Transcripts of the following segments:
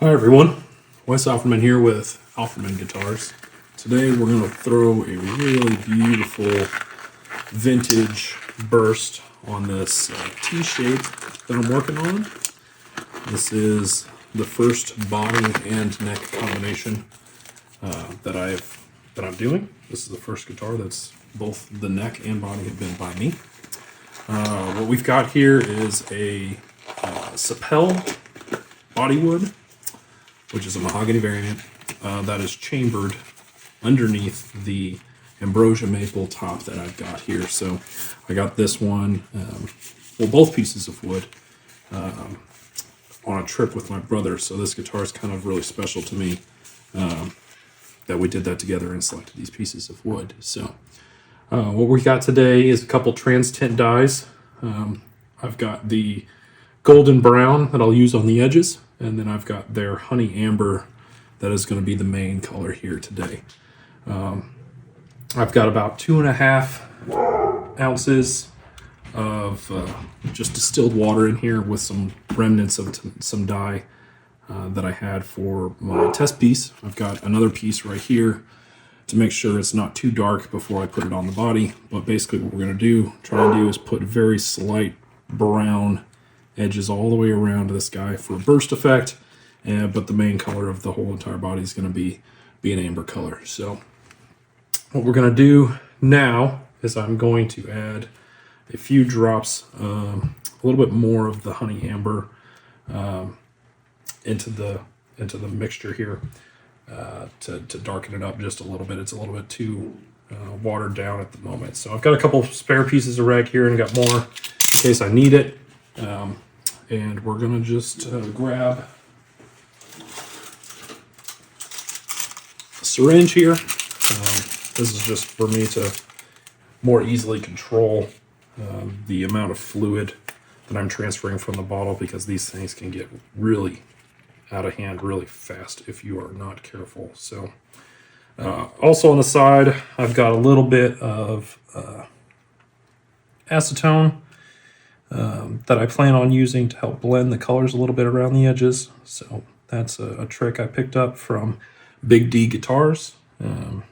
Hi everyone, Wes Offerman here with Offerman Guitars. Today we're going to throw a really beautiful vintage burst on this T-shape that I'm working on. This is the first body and neck combination that I'm doing. This is the first guitar that's both the neck and body have been by me. What we've got here is a Sapel bodywood, which is a mahogany variant that is chambered underneath the ambrosia maple top that I've got here. So I got this one, well, both pieces of wood on a trip with my brother. So this guitar is kind of really special to me that we did that together and selected these pieces of wood. So what we got today is a couple TransTint dyes. I've got the golden brown that I'll use on the edges, and then I've got their honey amber that is going to be the main color here today. I've got about 2.5 ounces of just distilled water in here with some remnants of some dye that I had for my test piece. I've got another piece right here to make sure it's not too dark before I put it on the body. But basically what we're going to try and do is put very slight brown edges all the way around this guy for a burst effect, but the main color of the whole entire body is going to be an amber color. So what we're going to do now is I'm going to add a few drops, a little bit more of the honey amber into the mixture here to darken it up just a little bit. It's a little bit too watered down at the moment. So I've got a couple spare pieces of rag here and got more in case I need it. And we're gonna just grab a syringe here. This is just for me to more easily control the amount of fluid that I'm transferring from the bottle, because these things can get really out of hand really fast if you are not careful. So also on the side, I've got a little bit of acetone that I plan on using to help blend the colors a little bit around the edges. So that's a trick I picked up from Big D Guitars. Yeah,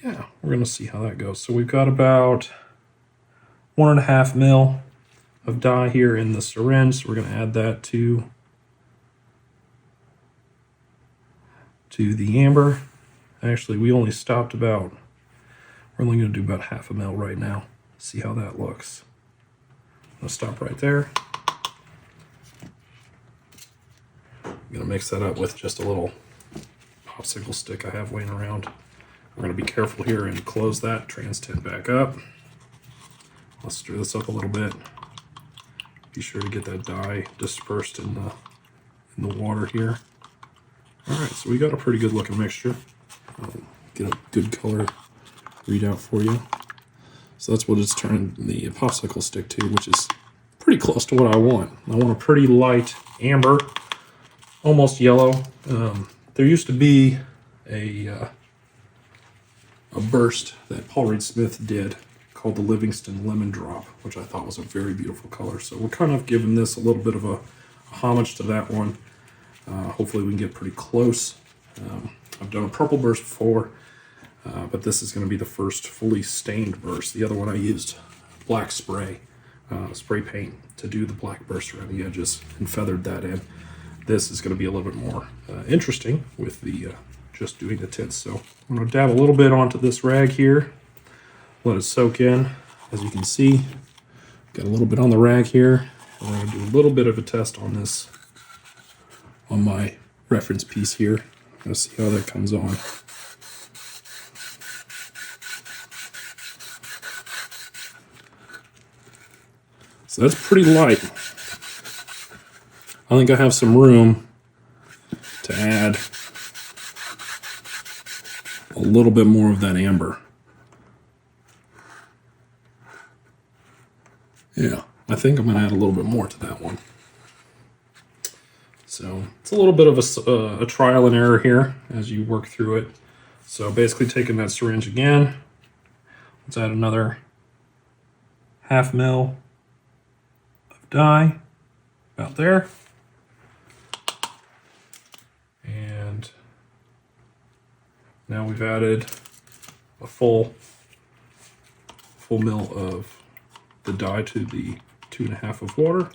we're going to see how that goes. So we've got about 1.5 mil of dye here in the syringe. So we're going to add that to the amber. Actually, we only stopped about, we're only going to do about 0.5 mil right now. See how that looks. I'll stop right there. I'm going to mix that up with just a little popsicle stick I have laying around. We're going to be careful here and close that TransTint back up. I'll stir this up a little bit. Be sure to get that dye dispersed in the water here. All right, so we got a pretty good looking mixture. I'll get a good color readout for you. So that's what it's turned the popsicle stick to, which is pretty close to what I want. I want a pretty light amber, almost yellow. There used to be a burst that Paul Reed Smith did called the Livingston Lemon Drop, which I thought was a very beautiful color. So we're kind of giving this a little bit of a homage to that one. Hopefully we can get pretty close. I've done a purple burst before, but this is going to be the first fully stained burst. The other one I used black spray paint to do the black burst around the edges and feathered that in. This is going to be a little bit more interesting with the just doing the tints. So I'm going to dab a little bit onto this rag here, let it soak in. As you can see, got a little bit on the rag here. I'm going to do a little bit of a test on this on my reference piece here. I'm going to see how that comes on. So that's pretty light. I think I have some room to add a little bit more of that amber. Yeah, I think I'm going to add a little bit more to that one. So it's a little bit of a trial and error here as you work through it. So basically taking that syringe again, let's add another 0.5 mil of dye. about there. And now we've added a full mil of the dye to the 2.5 of water,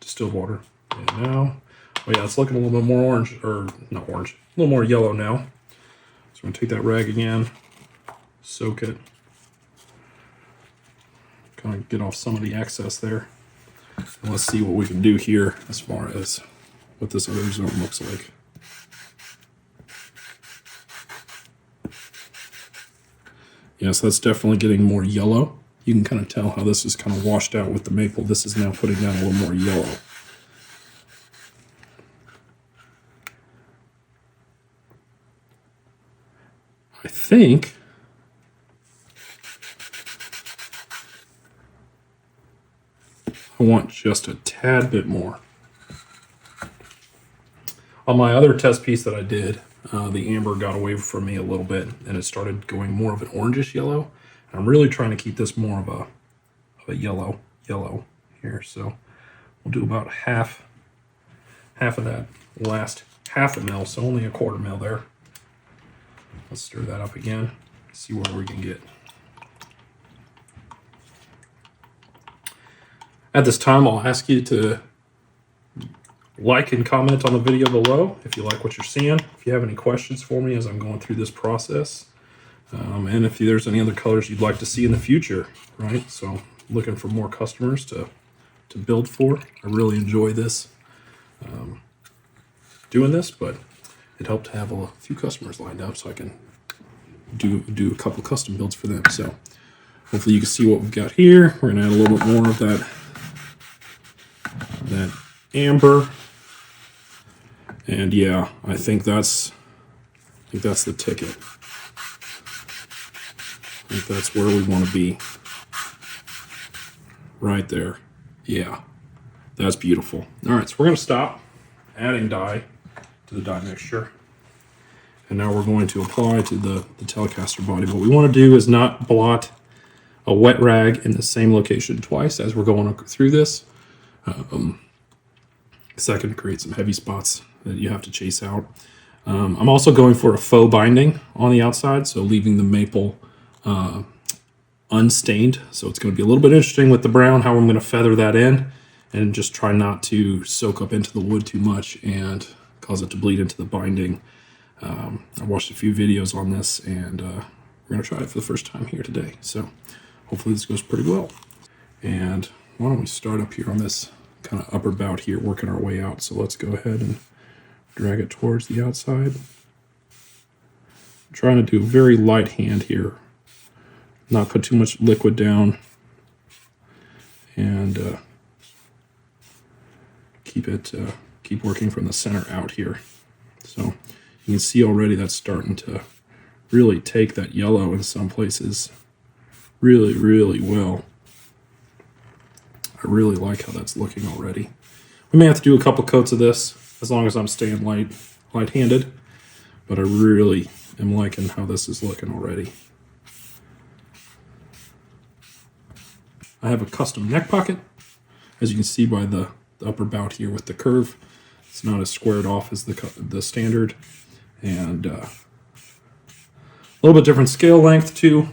distilled water. And now, oh yeah, it's looking a little bit more orange, or not orange, a little more yellow now. So I'm gonna take that rag again, soak it, kind of get off some of the excess there. And let's see what we can do here as far as what this other zone looks like. Yes, that's definitely getting more yellow. You can kind of tell how this is kind of washed out with the maple. This is now putting down a little more yellow. I think I want just a tad bit more. On my other test piece that I did, the amber got away from me a little bit and it started going more of an orangish yellow. And I'm really trying to keep this more of a yellow here. So we'll do about half of that last half a mil, so only a quarter mil there. Let's stir that up again, see where we can get. At this time, I'll ask you to like and comment on the video below if you like what you're seeing. If you have any questions for me as I'm going through this process. And if there's any other colors you'd like to see in the future, right? So looking for more customers to build for. I really enjoy this, doing this, but it helped to have a few customers lined up so I can do a couple custom builds for them. So hopefully you can see what we've got here. We're gonna add a little bit more of that amber. And yeah, I think that's the ticket. I think that's where we want to be. Right there. Yeah, that's beautiful. All right, so we're going to stop adding dye to the dye mixture. And now we're going to apply to the Telecaster body. What we want to do is not blot a wet rag in the same location twice as we're going through this. Because that can create some heavy spots that you have to chase out. I'm also going for a faux binding on the outside, so leaving the maple unstained. So it's going to be a little bit interesting with the brown, how I'm going to feather that in and just try not to soak up into the wood too much and cause it to bleed into the binding. I watched a few videos on this and we're going to try it for the first time here today. So hopefully this goes pretty well. And why don't we start up here on this kind of upper bout here, working our way out. So let's go ahead and drag it towards the outside. I'm trying to do a very light hand here, not put too much liquid down, and keep working from the center out here. So you can see already that's starting to really take that yellow in some places really, really well. I really like how that's looking already. We may have to do a couple coats of this as long as I'm staying light-handed, but I really am liking how this is looking already. I have a custom neck pocket, as you can see by the upper bout here with the curve. It's not as squared off as the standard, and a little bit different scale length too,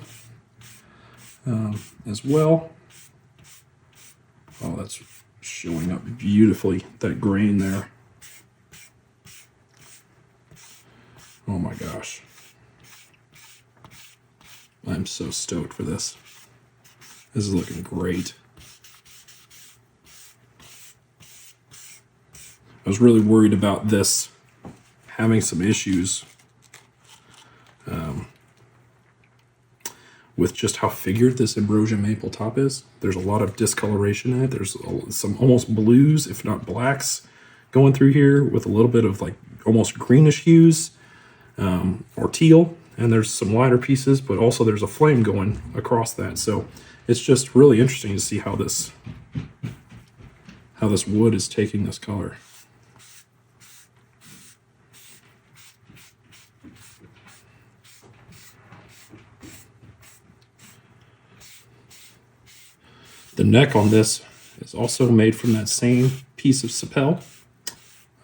as well. Oh, that's showing up beautifully, that grain there. Oh my gosh. I'm so stoked for this. This is looking great. I was really worried about this having some issues with just how figured this ambrosia maple top is. There's a lot of discoloration in it. There's some almost blues, if not blacks, going through here with a little bit of like almost greenish hues or teal. And there's some lighter pieces, but also there's a flame going across that. So it's just really interesting to see how this wood is taking this color. The neck on this is also made from that same piece of sapel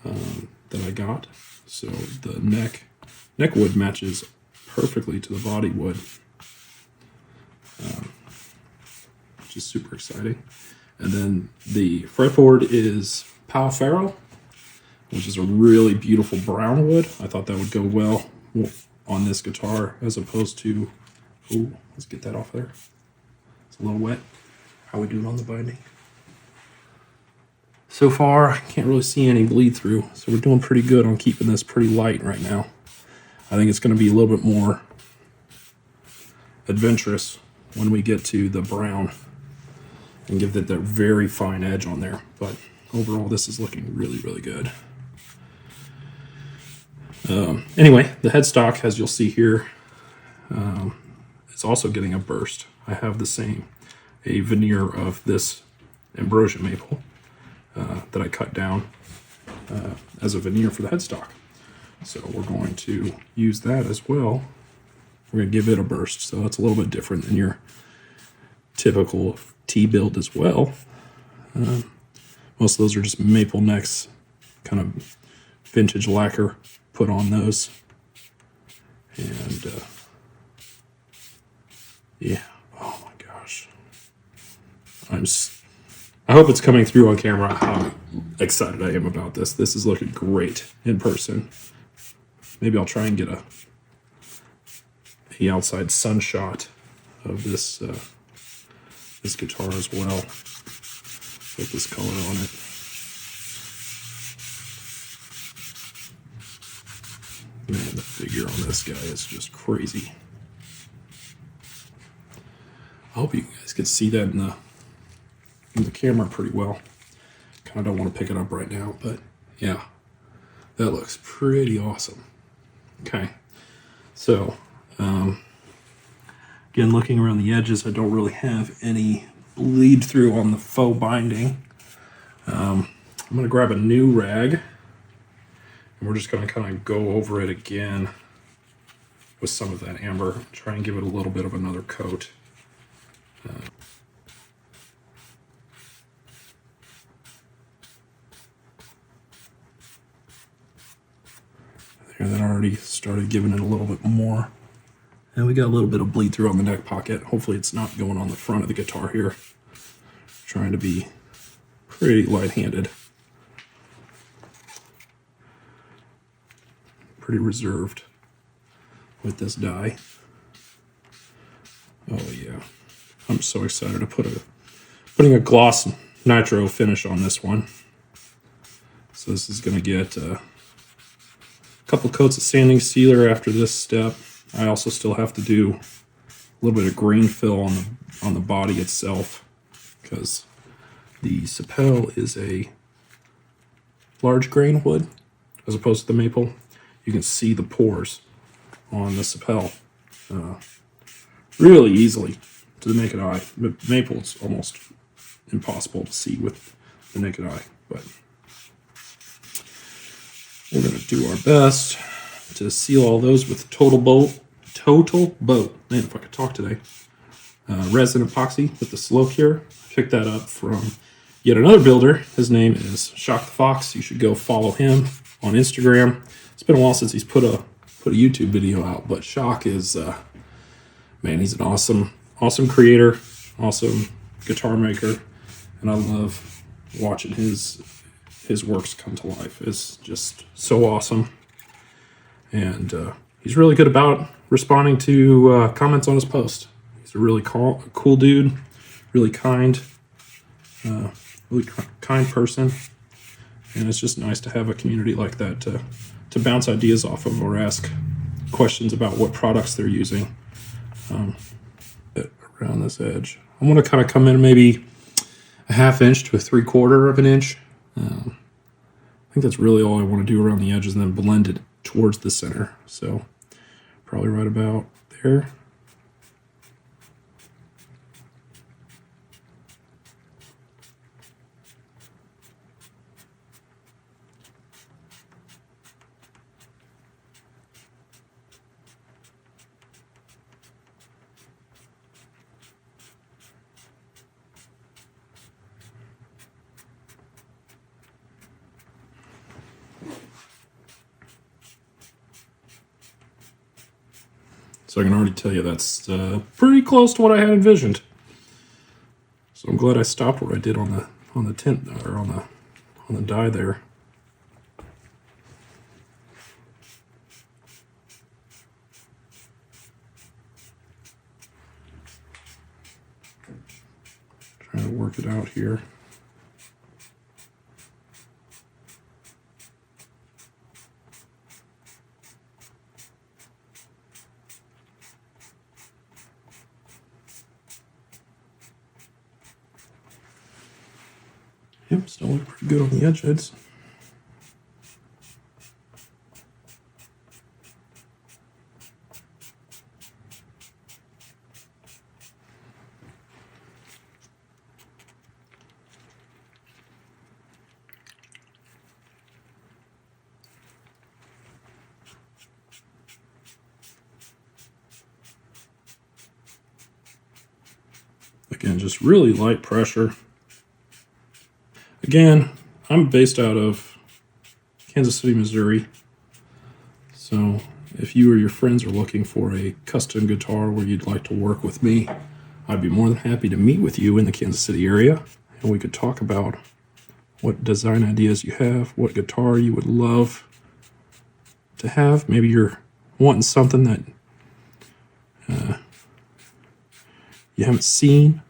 that I got. So the neck wood matches perfectly to the body wood, which is super exciting. And then the fretboard is Pau Ferro, which is a really beautiful brown wood. I thought that would go well on this guitar as opposed to, ooh, let's get that off there. It's a little wet. How we doing on the binding? So far, I can't really see any bleed through, so we're doing pretty good on keeping this pretty light right now. I think it's going to be a little bit more adventurous when we get to the brown and give it that very fine edge on there. But overall, this is looking really, really good. Anyway, the headstock, as you'll see here, is also getting a burst. I have the same, a veneer of this ambrosia maple that I cut down as a veneer for the headstock. So we're going to use that as well. We're going to give it a burst, so it's a little bit different than your typical T build as well. Most of those are just maple necks, kind of vintage lacquer put on those. And yeah, oh my gosh. I hope it's coming through on camera how excited I am about this. This is looking great in person. Maybe I'll try and get a outside sun shot of this this guitar as well with this color on it. Man, the figure on this guy is just crazy. I hope you guys can see that in the camera pretty well. Kind of don't want to pick it up right now, but yeah, that looks pretty awesome. Okay, so again, looking around the edges, I don't really have any bleed through on the faux binding. I'm going to grab a new rag, and we're just going to kind of go over it again with some of that amber, try and give it a little bit of another coat. There, that already started giving it a little bit more. And we got a little bit of bleed through on the neck pocket. Hopefully it's not going on the front of the guitar here. Trying to be pretty light-handed. Pretty reserved with this die. Oh yeah, I'm so excited to putting a gloss nitro finish on this one. So this is going to get a couple coats of sanding sealer after this step. I also still have to do a little bit of grain fill on the body itself because the sapel is a large grain wood as opposed to the maple. You can see the pores on the sapel really easily to the naked eye. But maple is almost impossible to see with the naked eye. But we're going to do our best to seal all those with Total Boat. Man, if I could talk today. Resin epoxy with the slow cure. Picked that up from yet another builder. His name is Shock the Fox. You should go follow him on Instagram. It's been a while since he's put a YouTube video out, but Shock is man, he's an awesome creator, awesome guitar maker, and I love watching his works come to life. It's just so awesome, and he's really good about responding to comments on his post. He's a really cool dude, really kind person, and it's just nice to have a community like that to bounce ideas off of or ask questions about what products they're using. Around this edge, I want to kind of come in maybe a 1/2 inch to a 3/4 of an inch. I think that's really all I want to do around the edges, and then blend it towards the center. So probably right about there. So I can already tell you that's pretty close to what I had envisioned. So I'm glad I stopped where I did on the tint, or on the dye there. Trying to work it out here. Yep, still look pretty good on the edges. Again, just really light pressure. Again, I'm based out of Kansas City, Missouri. So if you or your friends are looking for a custom guitar where you'd like to work with me, I'd be more than happy to meet with you in the Kansas City area, and we could talk about what design ideas you have, what guitar you would love to have. Maybe you're wanting something that you haven't seen,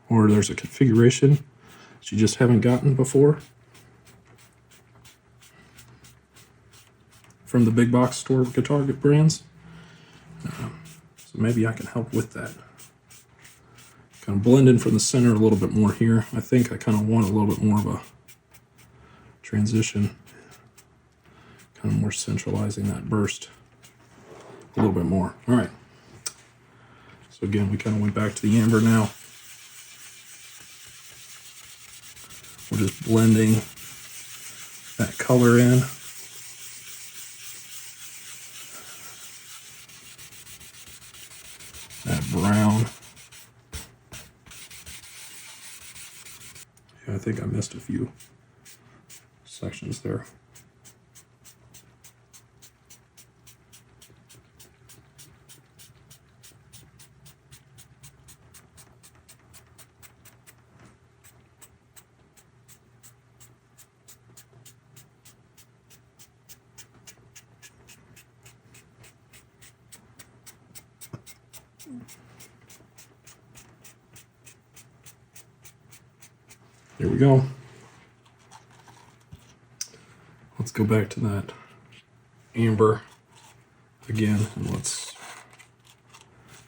or there's a configuration that you just haven't gotten before from the big box store guitar brands. So maybe I can help with that. Kind of blend in from the center a little bit more here. I think I kind of want a little bit more of a transition, kind of more centralizing that burst a little bit more. All right. So again, we kind of went back to the amber now. We're just blending that color in. That brown. Yeah, I think I missed a few sections there. There we go. Let's go back to that amber again, and let's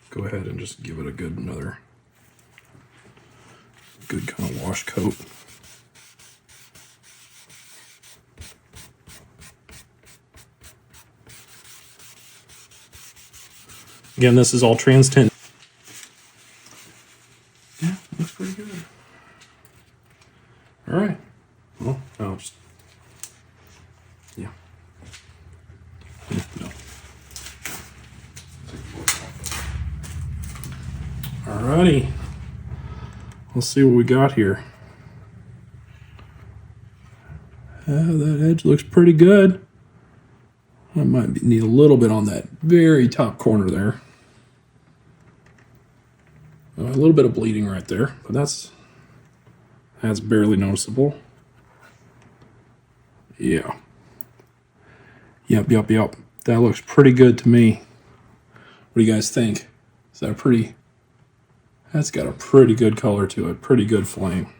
go ahead and just give it a good another good kind of wash coat. Again, this is all TransTint. Yeah, looks pretty good. All right. Well, I'll just, yeah. No. All righty. Let's see what we got here. That edge looks pretty good. I might need a little bit on that very top corner there. A little bit of bleeding right there, but that's barely noticeable. Yeah. Yep. That looks pretty good to me. What do you guys think? Is that pretty? That's got a pretty good color to it. Pretty good flame.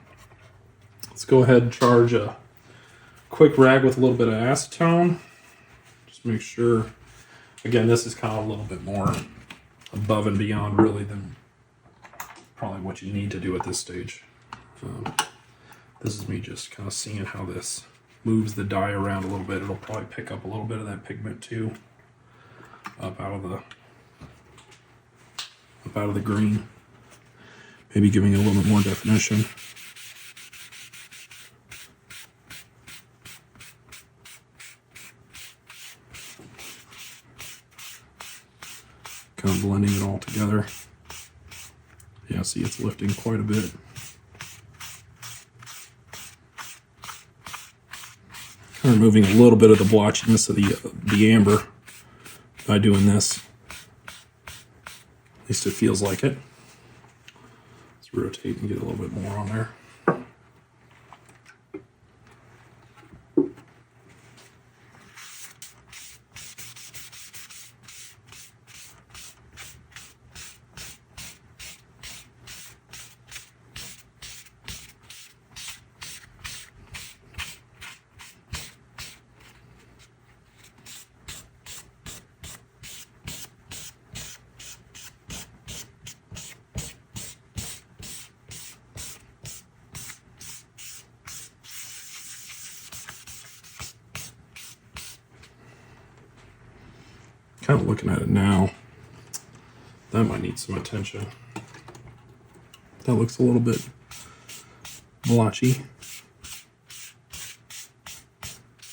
Let's go ahead and charge a quick rag with a little bit of acetone. Just make sure. Again, this is kind of a little bit more above and beyond really than probably what you need to do at this stage. This is me just kind of seeing how this moves the dye around a little bit. It'll probably pick up a little bit of that pigment too, up out of the green. Maybe giving it a little bit more definition. Kind of blending it all together. Yeah, see, it's lifting quite a bit. Kind of removing a little bit of the blotchiness of the amber by doing this. least it feels like it. Let's rotate and get a little bit more on there. Kind of looking at it now, that might need some attention. That looks a little bit blotchy.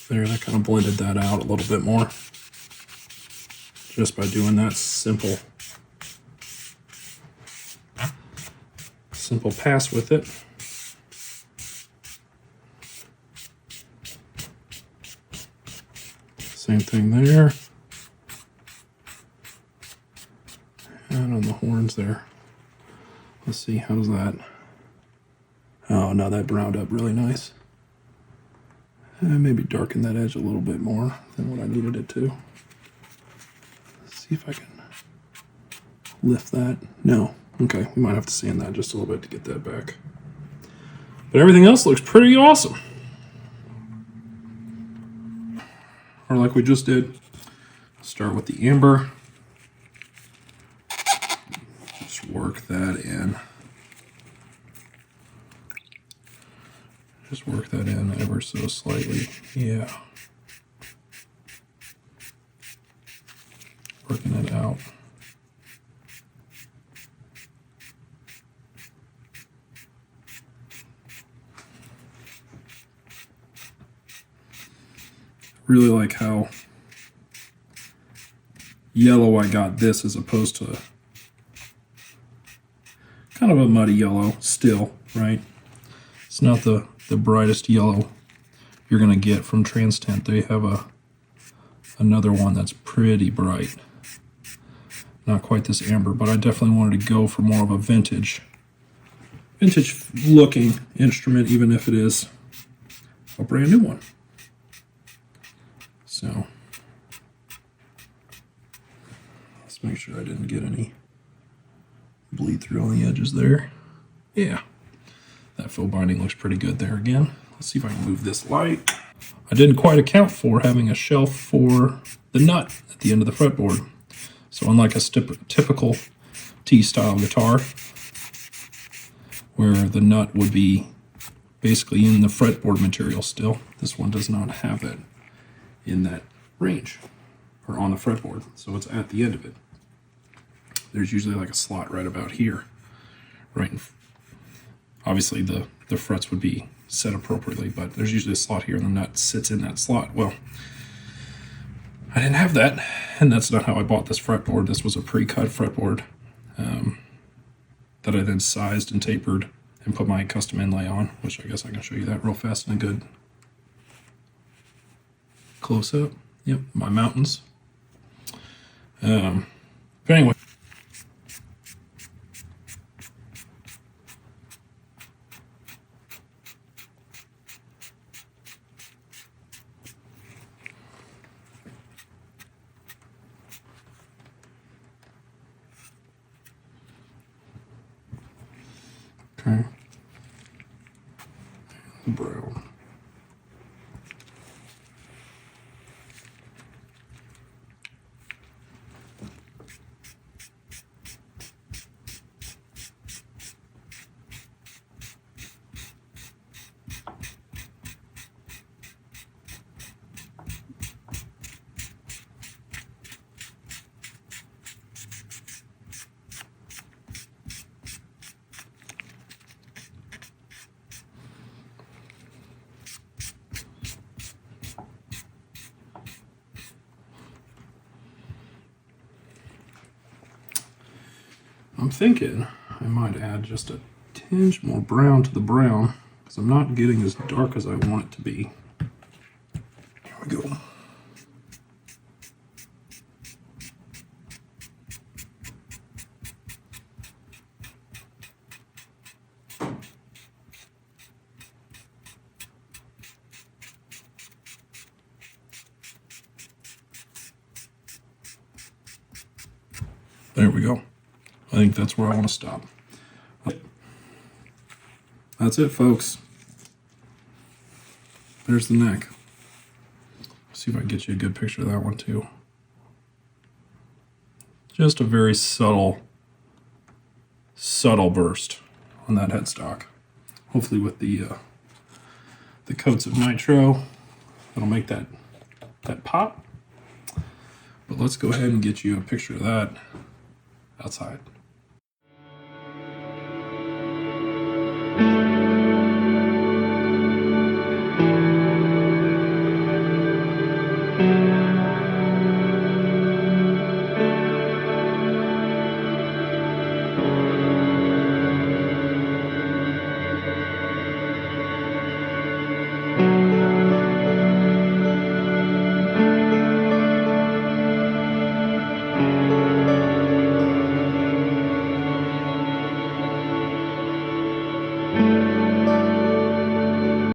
There, that kind of blended that out a little bit more. Just by doing that simple pass with it. Same thing there. And on the horns there. Let's see, how does that? Oh, no, that browned up really nice. And maybe darken that edge a little bit more than what I needed it to. Let's see if I can lift that. No. Okay, we might have to sand that just a little bit to get that back. But everything else looks pretty awesome. Or like we just did. Start with the amber. Just work that in. Just work that in ever so slightly. Yeah. Working it out. Really like how yellow I got this as opposed to kind of a muddy yellow still, right? It's not the brightest yellow you're going to get from TransTint. They have another one that's pretty bright. Not quite this amber, but I definitely wanted to go for more of a vintage looking instrument, even if it is a brand new one. So let's make sure I didn't get any bleed through on the edges there. Yeah, that faux binding looks pretty good there again. Let's see if I can move this light. I didn't quite account for having a shelf for the nut at the end of the fretboard. So unlike a typical T-style guitar, where the nut would be basically in the fretboard material still, this one does not have that in that range or on the fretboard, so it's at the end of it. There's usually like a slot right about here, right? Obviously the frets would be set appropriately, but there's usually a slot here and the nut sits in that slot. Well, I didn't have that, and that's not how I bought this fretboard. This was a pre-cut fretboard that I then sized and tapered and put my custom inlay on, which I guess I can show you that real fast in a good close up. Yep, my mountains. But anyway. Okay. Brown. I'm thinking I might add just a tinge more brown to the brown because I'm not getting as dark as I want it to be. Here we go. There we go. I think that's where I want to stop. That's it, folks. There's the neck. See if I can get you a good picture of that one too. Just a very subtle burst on that headstock. Hopefully with the coats of nitro, that'll make that pop. But let's go ahead and get you a picture of that outside.